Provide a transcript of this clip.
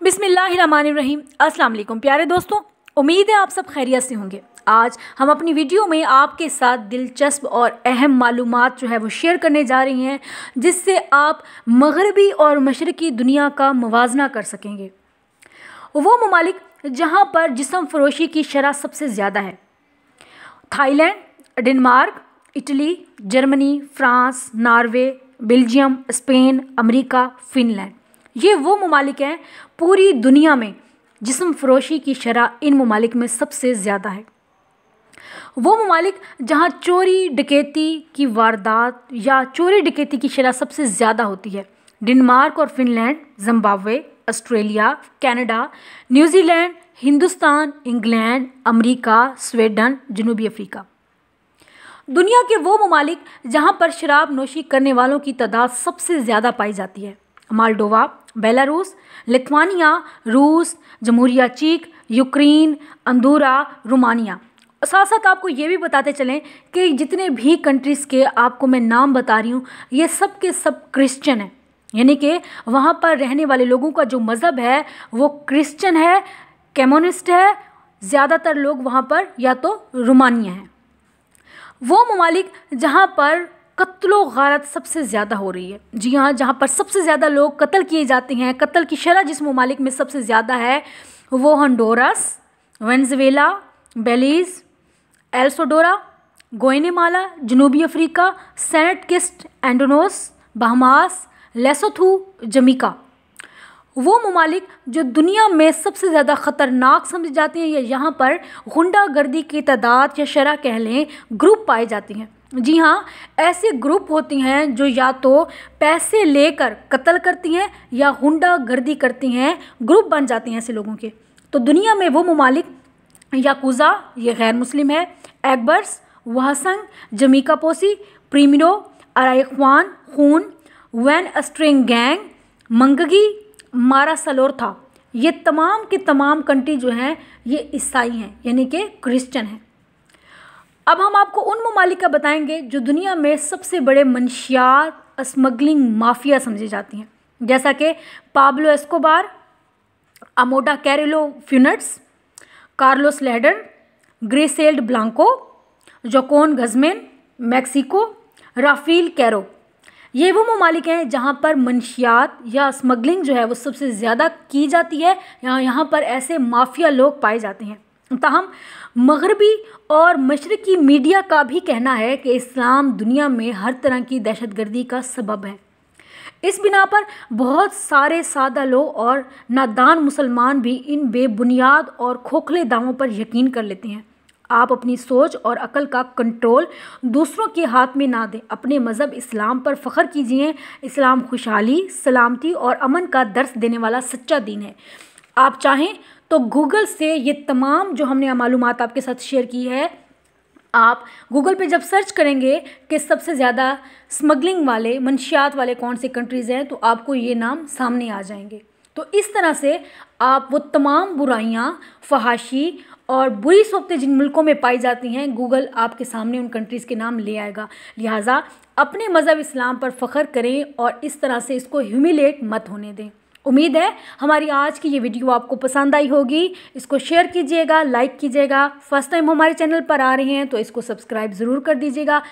बिस्मिल्लाहिर्रहमानिर्रहीम। अस्सलाम वालेकुम प्यारे दोस्तों, उम्मीद है आप सब खैरियत से होंगे। आज हम अपनी वीडियो में आपके साथ दिलचस्प और अहम मालूमात जो है वो शेयर करने जा रही हैं, जिससे आप मगरबी और मशरक़ी दुनिया का मुवाजना कर सकेंगे। वो ममालिक जहाँ पर जिस्म फरोशी की शरह सबसे ज़्यादा है: Thailand, Denmark, Italy, Germany, France, Norway, Belgium, Spain, America, Finland. ये वो ममालिक हैं पूरी दुनिया में जिस्म फरोशी की शरह इन ममालिक में सबसे ज़्यादा है। वो ममालिक जहाँ चोरी डकैती की वारदात या चोरी डकैती की शरह सबसे ज़्यादा होती है: डेनमार्क और Finland, Zimbabwe, Australia, Canada, New Zealand, Hindustan, England, America, Sweden, जनूबी अफ्रीका। दुनिया के वो ममालिक जहाँ पर शराब नोशी करने वालों की तादाद सबसे ज़्यादा पाई जाती है: मालडोवा, बेलारूस, लिथुआनिया, रूस, जमहूरिया चीक, यूक्रेन, अंदोरा, रोमानिया। साथ साथ आपको ये भी बताते चलें कि जितने भी कंट्रीज़ के आपको मैं नाम बता रही हूँ, ये सब के सब क्रिश्चियन हैं, यानी कि वहाँ पर रहने वाले लोगों का जो मज़हब है वो क्रिश्चियन है, कम्युनिस्ट है। ज़्यादातर लोग वहाँ पर या तो रोमानिया हैं। वो ममालिक जहाँ पर कत्लो गारत सबसे ज़्यादा हो रही है, जी हाँ, जहाँ पर सबसे ज़्यादा लोग कत्ल किए जाते हैं, कत्ल की शरह जिस ममालिक में सबसे ज़्यादा है वो Honduras, Venezuela, Belize, El Salvador, Guatemala, जनूबी Africa, Saint Kitts and Nevis, Bahamas, Lesotho, Jamaica. वो ममालिक जो दुनिया में सबसे ज़्यादा ख़तरनाक समझे जाते हैं या यहाँ पर गुंडागर्दी की तादाद या शरह कह लें ग्रुप पाए जाती हैं। जी हाँ, ऐसे ग्रुप होती हैं जो या तो पैसे लेकर कत्ल करती हैं या गुंडागर्दी करती हैं, ग्रुप बन जाते हैं ऐसे लोगों के। तो दुनिया में वो ममालिक: याकूज़ा, ये गैर मुस्लिम है; एगबर्स, वाहसंग, जमैका पोसी, प्रीमिनो, अराइख्वान, खून, वैन स्ट्रिंग गैंग, मंगगी, मारा सलोर। ये तमाम के तमाम कंट्री जो हैं ये ईसाई हैं, यानी कि क्रिश्चियन हैं। अब हम आपको उन ममालिक का बताएंगे जो दुनिया में सबसे बड़े मनशियात स्मगलिंग माफिया समझी जाती हैं, जैसा कि Pablo Escobar, Amado Carrillo Fuentes, Carlos Lehder, Griselda Blanco, Joaquin Guzman, Mexico, Rafael Caro. ये वो ममालिक हैं जहाँ पर मनशियात या स्मगलिंग जो है वो सबसे ज़्यादा की जाती है, यहाँ पर ऐसे माफिया लोग पाए जाते हैं। ताहम मगरबी और मशरक़ी मीडिया का भी कहना है कि इस्लाम दुनिया में हर तरह की दहशतगर्दी का सबब है। इस बिना पर बहुत सारे सादा लोग और नादान मुसलमान भी इन बेबुनियाद और खोखले दावों पर यकीन कर लेते हैं। आप अपनी सोच और अकल का कंट्रोल दूसरों के हाथ में ना दें। अपने मज़हब इस्लाम पर फ़ख्र कीजिए। इस्लाम खुशहाली, सलामती और अमन का दर्स देने वाला सच्चा दीन है। आप चाहें तो गूगल से ये तमाम जो हमने मालूमात आपके साथ शेयर की है, आप गूगल पे जब सर्च करेंगे कि सबसे ज़्यादा स्मगलिंग वाले, मनशियात वाले कौन से कंट्रीज़ हैं, तो आपको ये नाम सामने आ जाएंगे। तो इस तरह से आप वो तमाम बुराइयाँ, फहाशी और बुरी सोबतें जिन मुल्कों में पाई जाती हैं, गूगल आपके सामने उन कंट्रीज़ के नाम ले आएगा। लिहाजा अपने मज़हब इस्लाम पर फ़ख्र करें और इस तरह से इसको ह्यूमिलेट मत होने दें। उम्मीद है हमारी आज की ये वीडियो आपको पसंद आई होगी। इसको शेयर कीजिएगा, लाइक कीजिएगा। फर्स्ट टाइम हमारे चैनल पर आ रहे हैं तो इसको सब्सक्राइब ज़रूर कर दीजिएगा।